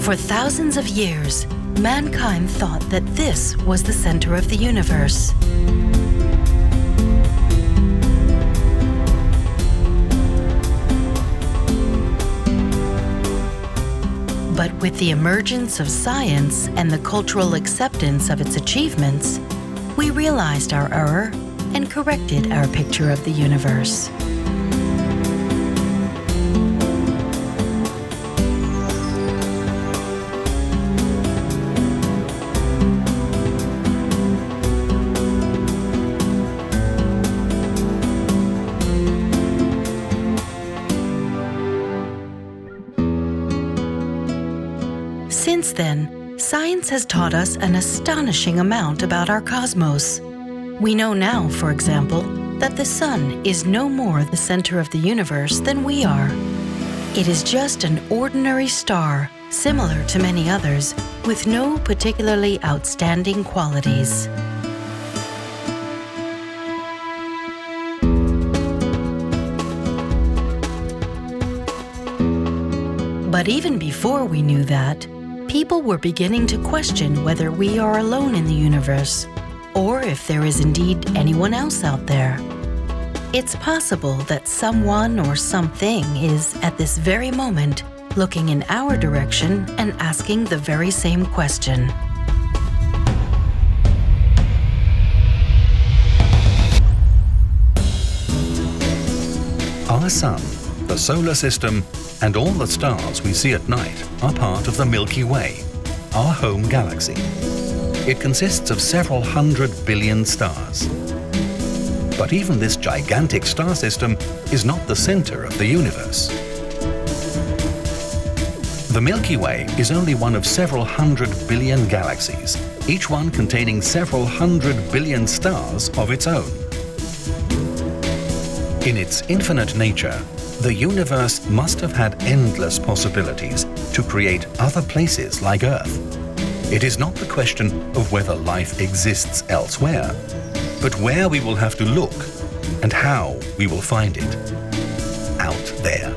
For thousands of years, mankind thought that this was the center of the universe. But with the emergence of science and the cultural acceptance of its achievements, we realized our error and corrected our picture of the universe. Since then, science has taught us an astonishing amount about our cosmos. We know now, for example, that the Sun is no more the center of the universe than we are. It is just an ordinary star, similar to many others, with no particularly outstanding qualities. But even before we knew that, people were beginning to question whether we are alone in the universe, or if there is indeed anyone else out there. It's possible that someone or something is, at this very moment, looking in our direction and asking the very same question. Our Sun, the solar system, and all the stars we see at night are part of the Milky Way, our home galaxy. It consists of several 100 billion stars. But even this gigantic star system is not the center of the universe. The Milky Way is only one of several 100 billion galaxies, each one containing several 100 billion stars of its own. In its infinite nature, the universe must have had endless possibilities to create other places like Earth. It is not the question of whether life exists elsewhere, but where we will have to look and how we will find it. Out there.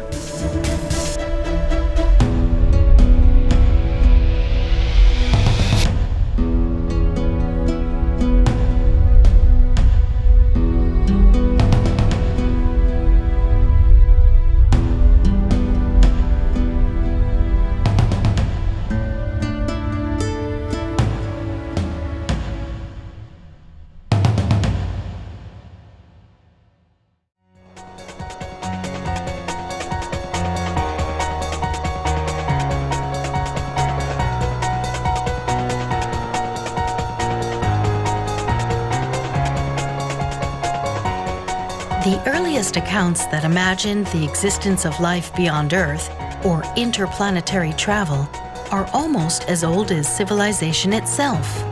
The earliest accounts that imagined the existence of life beyond Earth, or interplanetary travel, are almost as old as civilization itself.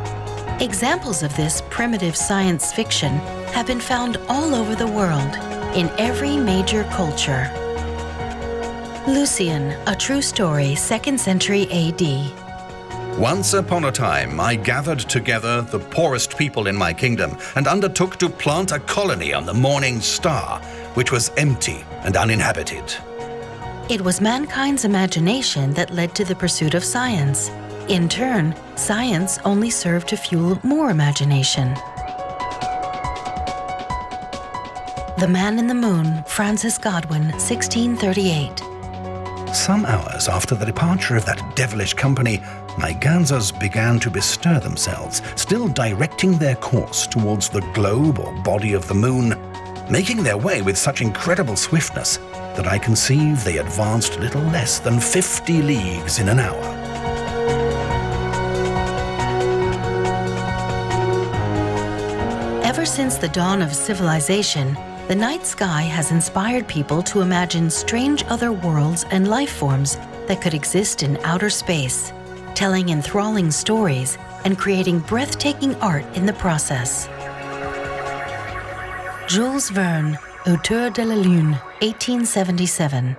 Examples of this primitive science fiction have been found all over the world, in every major culture. Lucian, a true story, 2nd century AD. Once upon a time, I gathered together the poorest people in my kingdom and undertook to plant a colony on the morning star, which was empty and uninhabited. It was mankind's imagination that led to the pursuit of science. In turn, science only served to fuel more imagination. The Man in the Moon, Francis Godwin, 1638. Some hours after the departure of that devilish company, my ganzas began to bestir themselves, still directing their course towards the globe or body of the moon, making their way with such incredible swiftness that I conceive they advanced little less than 50 leagues in an hour. Ever since the dawn of civilization, the night sky has inspired people to imagine strange other worlds and life forms that could exist in outer space, telling enthralling stories and creating breathtaking art in the process. Jules Verne, Auteur de la Lune, 1877.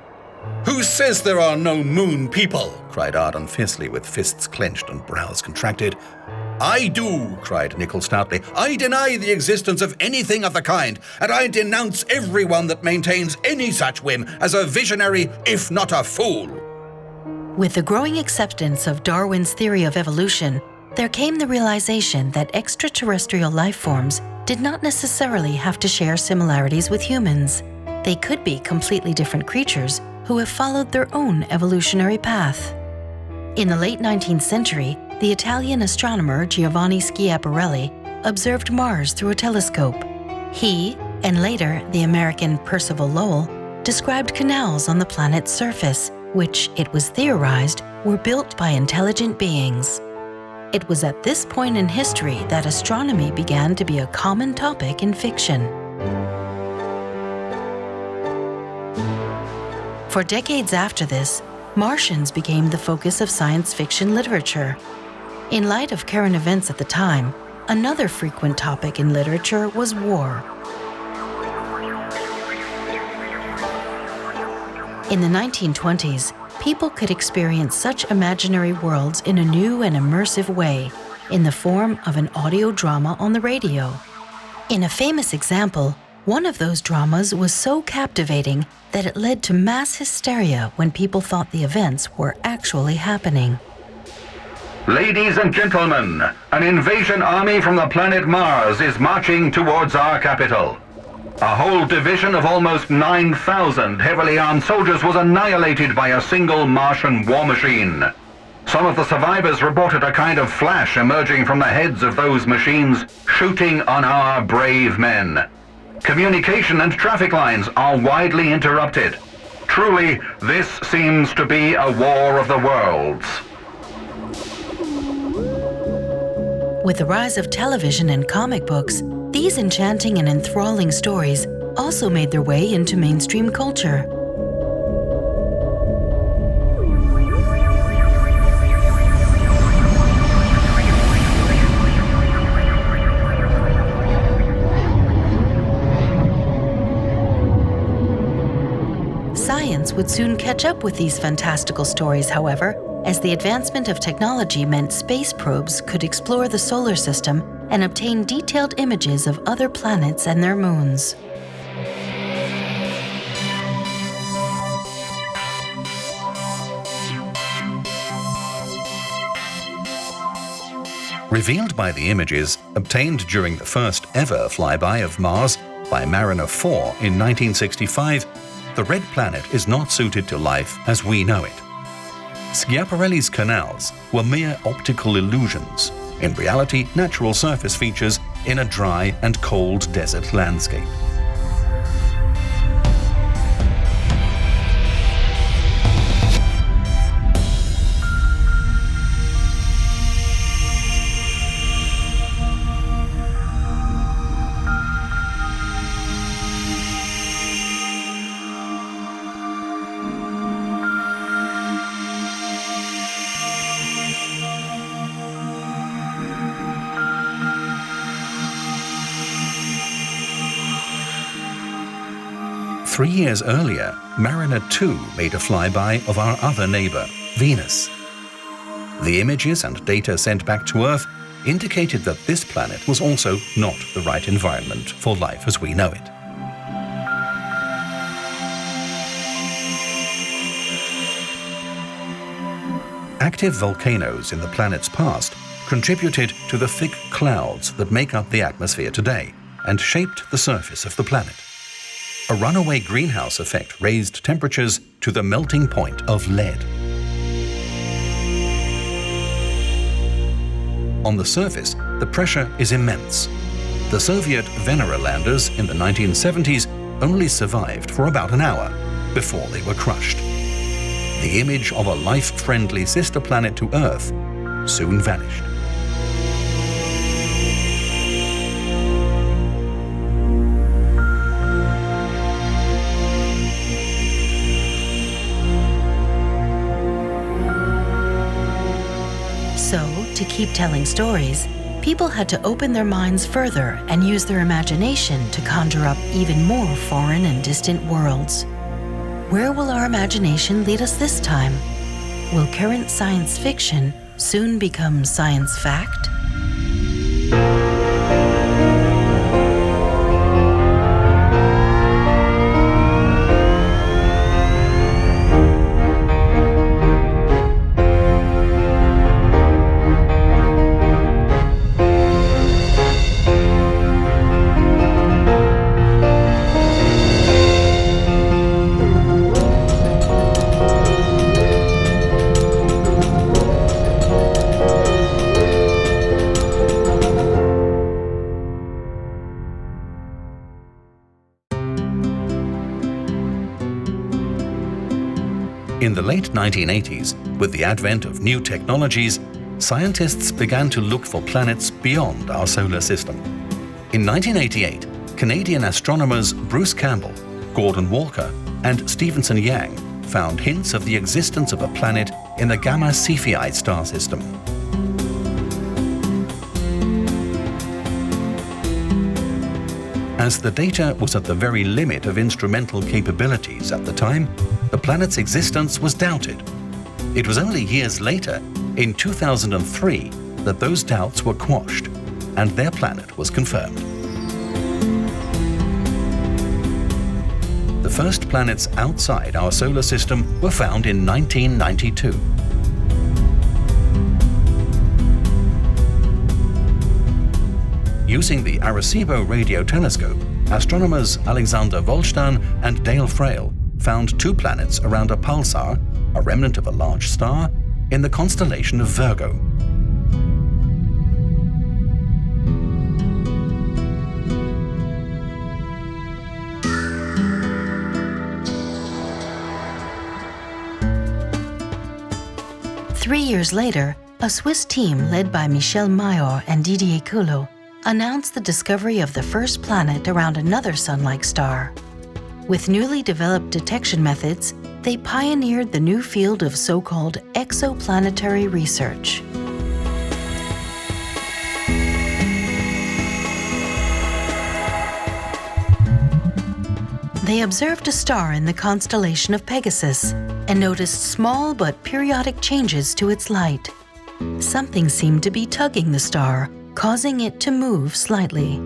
"Who says there are no moon people?" cried Arden fiercely, with fists clenched and brows contracted. "I do," cried Nicholl stoutly. "I deny the existence of anything of the kind, and I denounce everyone that maintains any such whim as a visionary, if not a fool." With the growing acceptance of Darwin's theory of evolution, there came the realization that extraterrestrial life forms did not necessarily have to share similarities with humans. They could be completely different creatures who have followed their own evolutionary path. In the late 19th century, the Italian astronomer Giovanni Schiaparelli observed Mars through a telescope. He, and later the American Percival Lowell, described canals on the planet's surface, which, it was theorized, were built by intelligent beings. It was at this point in history that astronomy began to be a common topic in fiction. For decades after this, Martians became the focus of science fiction literature. In light of current events at the time, another frequent topic in literature was war. In the 1920s, people could experience such imaginary worlds in a new and immersive way, in the form of an audio drama on the radio. In a famous example, one of those dramas was so captivating that it led to mass hysteria when people thought the events were actually happening. Ladies and gentlemen, an invasion army from the planet Mars is marching towards our capital. A whole division of almost 9,000 heavily armed soldiers was annihilated by a single Martian war machine. Some of the survivors reported a kind of flash emerging from the heads of those machines, shooting on our brave men. Communication and traffic lines are widely interrupted. Truly, this seems to be a war of the worlds. With the rise of television and comic books, these enchanting and enthralling stories also made their way into mainstream culture. Science would soon catch up with these fantastical stories, however, as the advancement of technology meant space probes could explore the solar system and obtain detailed images of other planets and their moons. Revealed by the images obtained during the first ever flyby of Mars by Mariner 4 in 1965, the red planet is not suited to life as we know it. Schiaparelli's canals were mere optical illusions, in reality natural surface features in a dry and cold desert landscape. Three years earlier, Mariner 2 made a flyby of our other neighbor, Venus. The images and data sent back to Earth indicated that this planet was also not the right environment for life as we know it. Active volcanoes in the planet's past contributed to the thick clouds that make up the atmosphere today and shaped the surface of the planet. A runaway greenhouse effect raised temperatures to the melting point of lead. On the surface, the pressure is immense. The Soviet Venera landers in the 1970s only survived for about an hour before they were crushed. The image of a life-friendly sister planet to Earth soon vanished. So, to keep telling stories, people had to open their minds further and use their imagination to conjure up even more foreign and distant worlds. Where will our imagination lead us this time? Will current science fiction soon become science fact? the late 1980s, with the advent of new technologies, scientists began to look for planets beyond our solar system. In 1988, Canadian astronomers Bruce Campbell, Gordon Walker, and Stephenson Yang found hints of the existence of a planet in the Gamma Cephei star system. As the data was at the very limit of instrumental capabilities at the time, the planet's existence was doubted. It was only years later, in 2003, that those doubts were quashed, and their planet was confirmed. The first planets outside our solar system were found in 1992. Using the Arecibo radio telescope, astronomers Alexander Wolsztan and Dale Frail found two planets around a pulsar, a remnant of a large star, in the constellation of Virgo. Three years later, a Swiss team led by Michel Mayor and Didier Queloz announced the discovery of the first planet around another Sun-like star. With newly developed detection methods, they pioneered the new field of so-called exoplanetary research. They observed a star in the constellation of Pegasus and noticed small but periodic changes to its light. Something seemed to be tugging the star, causing it to move slightly.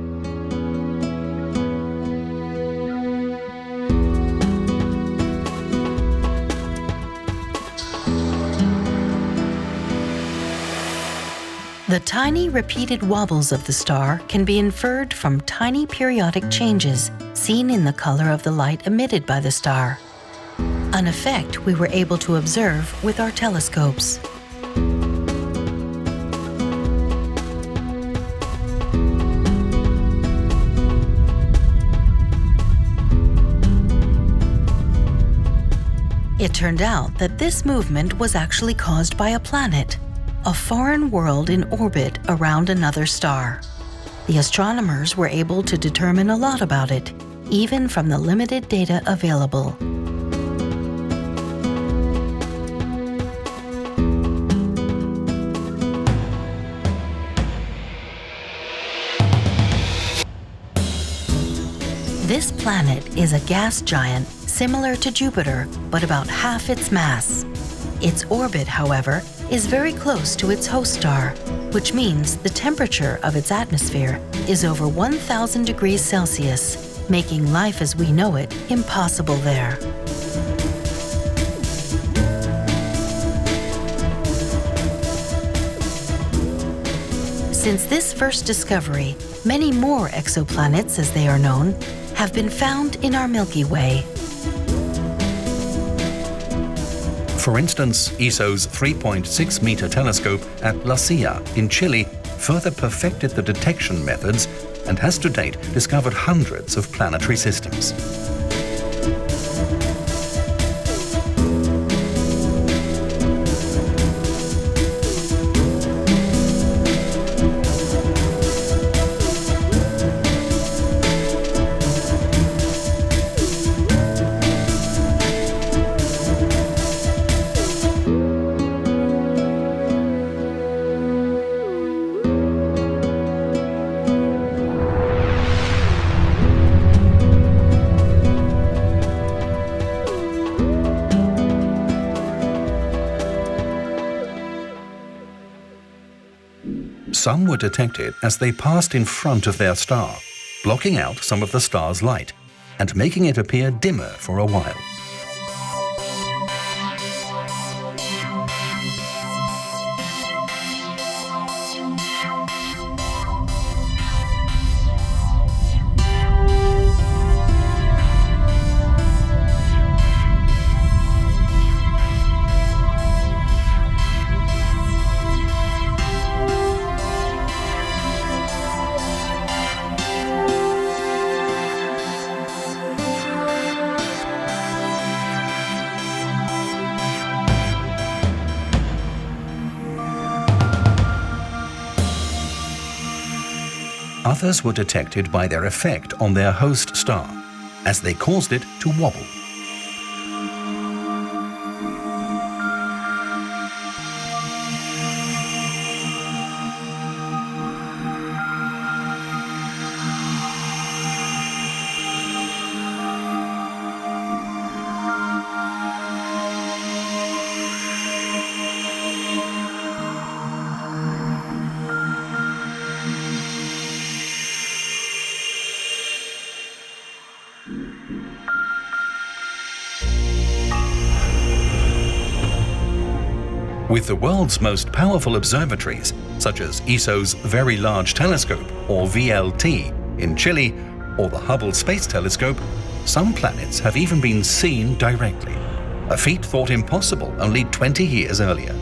The tiny repeated wobbles of the star can be inferred from tiny periodic changes seen in the color of the light emitted by the star, an effect we were able to observe with our telescopes. It turned out that this movement was actually caused by a planet, a foreign world in orbit around another star. The astronomers were able to determine a lot about it, even from the limited data available. This planet is a gas giant similar to Jupiter, but about half its mass. Its orbit, however, is very close to its host star, which means the temperature of its atmosphere is over 1,000 degrees Celsius, making life as we know it impossible there. Since this first discovery, many more exoplanets, as they are known, have been found in our Milky Way. For instance, ESO's 3.6-meter telescope at La Silla in Chile further perfected the detection methods and has to date discovered hundreds of planetary systems. Some were detected as they passed in front of their star, blocking out some of the star's light and making it appear dimmer for a while. Others were detected by their effect on their host star, as they caused it to wobble. With the world's most powerful observatories, such as ESO's Very Large Telescope, or VLT, in Chile, or the Hubble Space Telescope, some planets have even been seen directly, a feat thought impossible only 20 years earlier.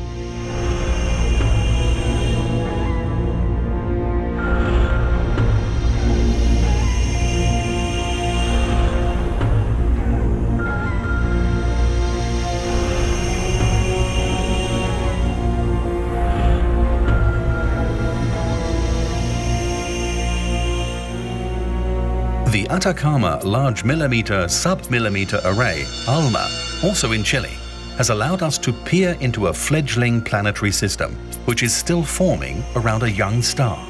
The Atacama Large Millimeter Sub-Millimeter Array, ALMA, also in Chile, has allowed us to peer into a fledgling planetary system, which is still forming around a young star.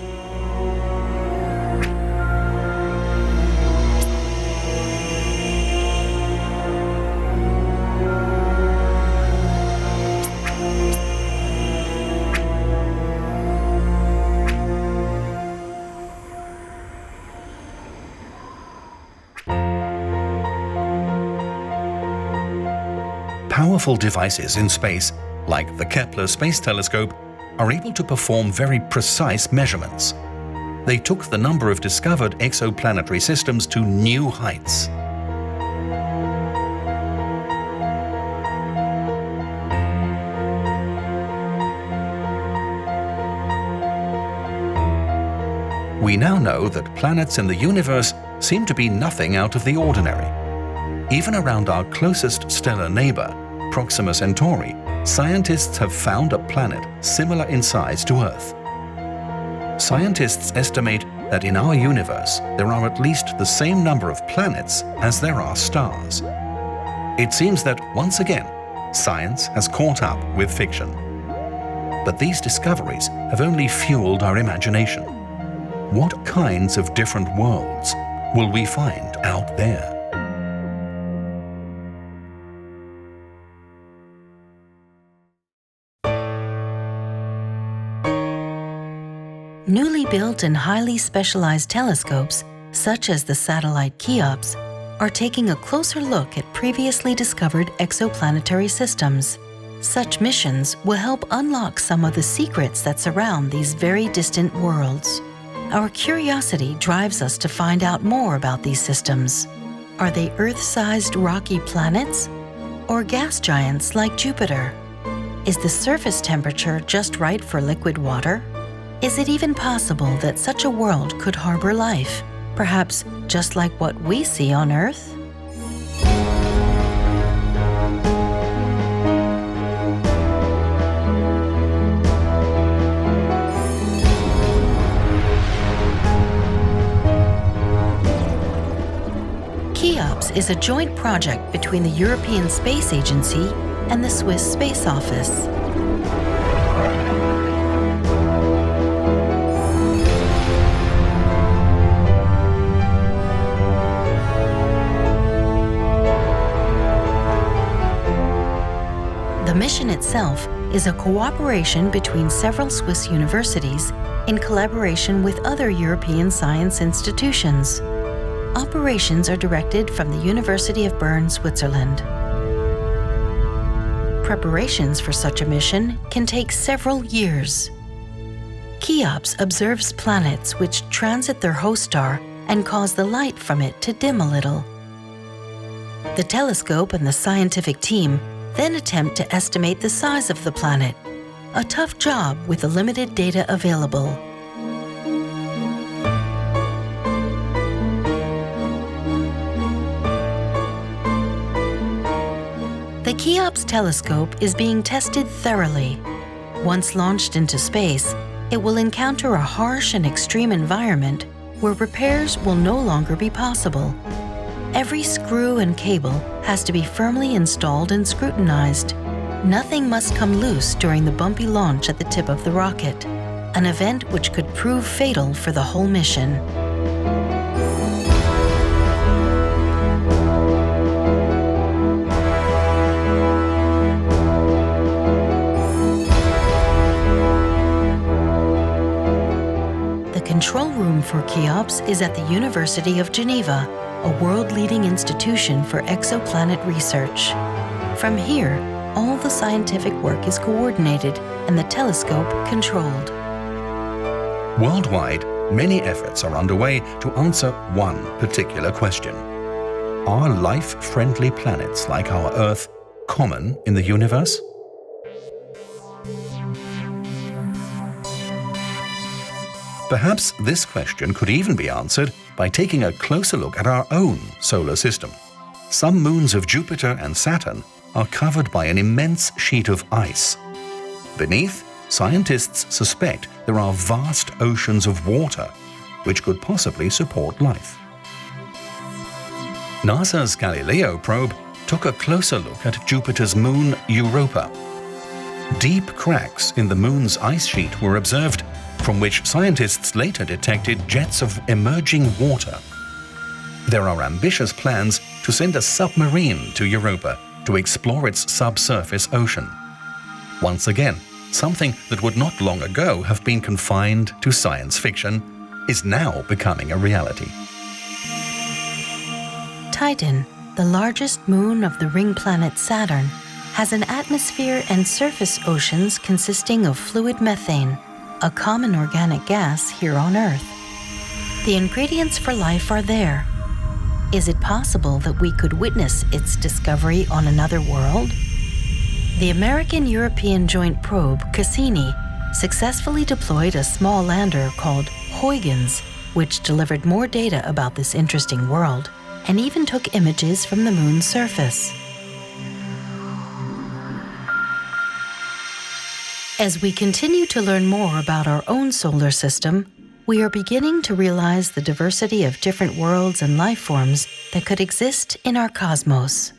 Powerful devices in space, like the Kepler Space Telescope, are able to perform very precise measurements. They took the number of discovered exoplanetary systems to new heights. We now know that planets in the universe seem to be nothing out of the ordinary. Even around our closest stellar neighbor, Proxima Centauri, scientists have found a planet similar in size to Earth. Scientists estimate that in our universe there are at least the same number of planets as there are stars. It seems that, once again, science has caught up with fiction. But these discoveries have only fueled our imagination. What kinds of different worlds will we find out there? Newly built and highly specialized telescopes, such as the satellite Cheops, are taking a closer look at previously discovered exoplanetary systems. Such missions will help unlock some of the secrets that surround these very distant worlds. Our curiosity drives us to find out more about these systems. Are they Earth-sized rocky planets? Or gas giants like Jupiter? Is the surface temperature just right for liquid water? Is it even possible that such a world could harbor life, perhaps just like what we see on Earth? Cheops is a joint project between the European Space Agency and the Swiss Space Office. The mission itself is a cooperation between several Swiss universities in collaboration with other European science institutions. Operations are directed from the University of Bern, Switzerland. Preparations for such a mission can take several years. Cheops observes planets which transit their host star and cause the light from it to dim a little. The telescope and the scientific team then attempt to estimate the size of the planet, a tough job with the limited data available. The Cheops telescope is being tested thoroughly. Once launched into space, it will encounter a harsh and extreme environment where repairs will no longer be possible. Every screw and cable has to be firmly installed and scrutinized. Nothing must come loose during the bumpy launch at the tip of the rocket, an event which could prove fatal for the whole mission. The control room for Cheops is at the University of Geneva, a world-leading institution for exoplanet research. From here, all the scientific work is coordinated and the telescope controlled. Worldwide, many efforts are underway to answer one particular question. Are life-friendly planets like our Earth common in the universe? Perhaps this question could even be answered by taking a closer look at our own solar system. Some moons of Jupiter and Saturn are covered by an immense sheet of ice. Beneath, scientists suspect there are vast oceans of water, which could possibly support life. NASA's Galileo probe took a closer look at Jupiter's moon Europa. Deep cracks in the moon's ice sheet were observed, from which scientists later detected jets of emerging water. There are ambitious plans to send a submarine to Europa to explore its subsurface ocean. Once again, something that would not long ago have been confined to science fiction is now becoming a reality. Titan, the largest moon of the ring planet Saturn, has an atmosphere and surface oceans consisting of fluid methane, a common organic gas here on Earth. The ingredients for life are there. Is it possible that we could witness its discovery on another world? The American-European joint probe Cassini successfully deployed a small lander called Huygens, which delivered more data about this interesting world and even took images from the moon's surface. As we continue to learn more about our own solar system, we are beginning to realize the diversity of different worlds and life forms that could exist in our cosmos.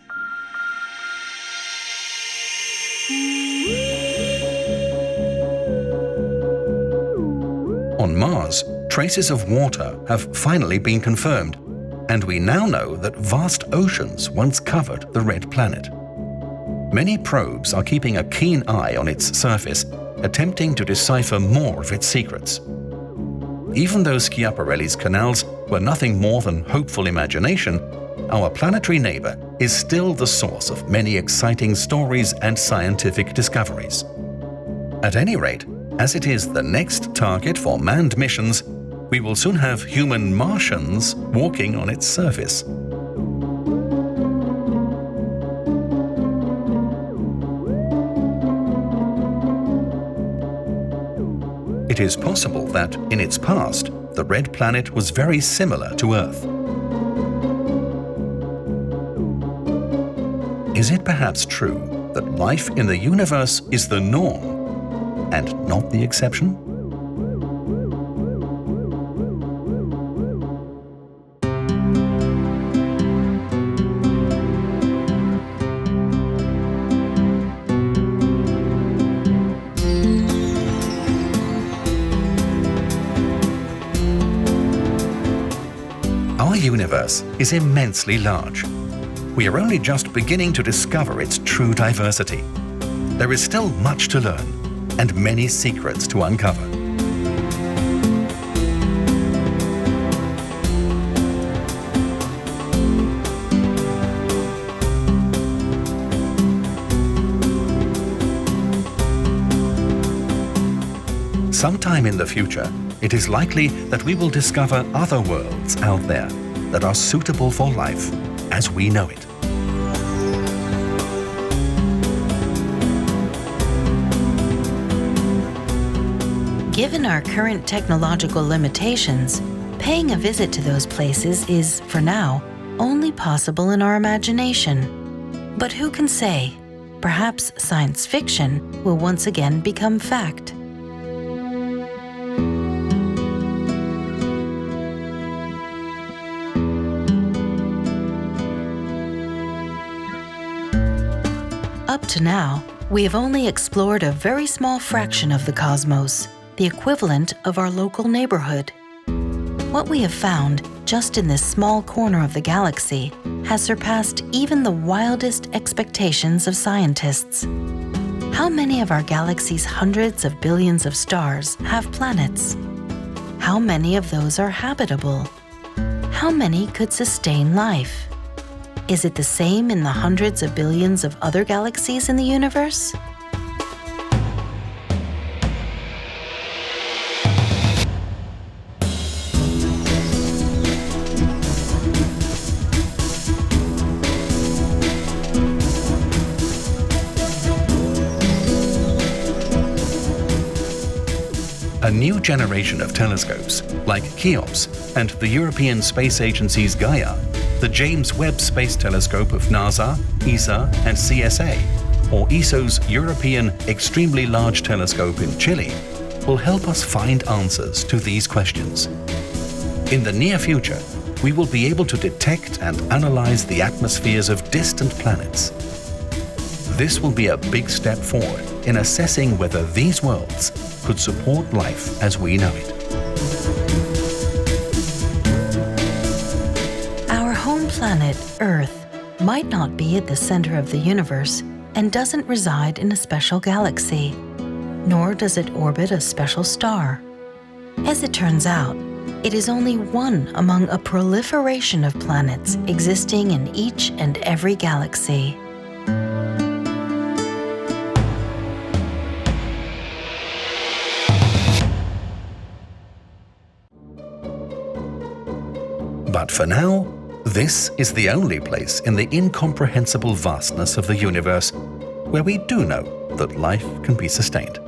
On Mars, traces of water have finally been confirmed, and we now know that vast oceans once covered the red planet. Many probes are keeping a keen eye on its surface, attempting to decipher more of its secrets. Even though Schiaparelli's canals were nothing more than hopeful imagination, our planetary neighbor is still the source of many exciting stories and scientific discoveries. At any rate, as it is the next target for manned missions, we will soon have human Martians walking on its surface. It is possible that, in its past, the red planet was very similar to Earth. Is it perhaps true that life in the universe is the norm and not the exception? Our universe is immensely large. We are only just beginning to discover its true diversity. There is still much to learn and many secrets to uncover. Sometime in the future, it is likely that we will discover other worlds out there that are suitable for life as we know it. Given our current technological limitations, paying a visit to those places is, for now, only possible in our imagination. But who can say? Perhaps science fiction will once again become fact. Up to now, we have only explored a very small fraction of the cosmos, the equivalent of our local neighborhood. What we have found just in this small corner of the galaxy has surpassed even the wildest expectations of scientists. How many of our galaxy's hundreds of billions of stars have planets? How many of those are habitable? How many could sustain life? Is it the same in the hundreds of billions of other galaxies in the universe? A new generation of telescopes, like Cheops and the European Space Agency's Gaia, the James Webb Space Telescope of NASA, ESA and CSA, or ESO's European Extremely Large Telescope in Chile, will help us find answers to these questions. In the near future, we will be able to detect and analyze the atmospheres of distant planets. This will be a big step forward in assessing whether these worlds could support life as we know it. Our home planet, Earth, might not be at the center of the universe and doesn't reside in a special galaxy, nor does it orbit a special star. As it turns out, it is only one among a proliferation of planets existing in each and every galaxy. But for now, this is the only place in the incomprehensible vastness of the universe where we do know that life can be sustained.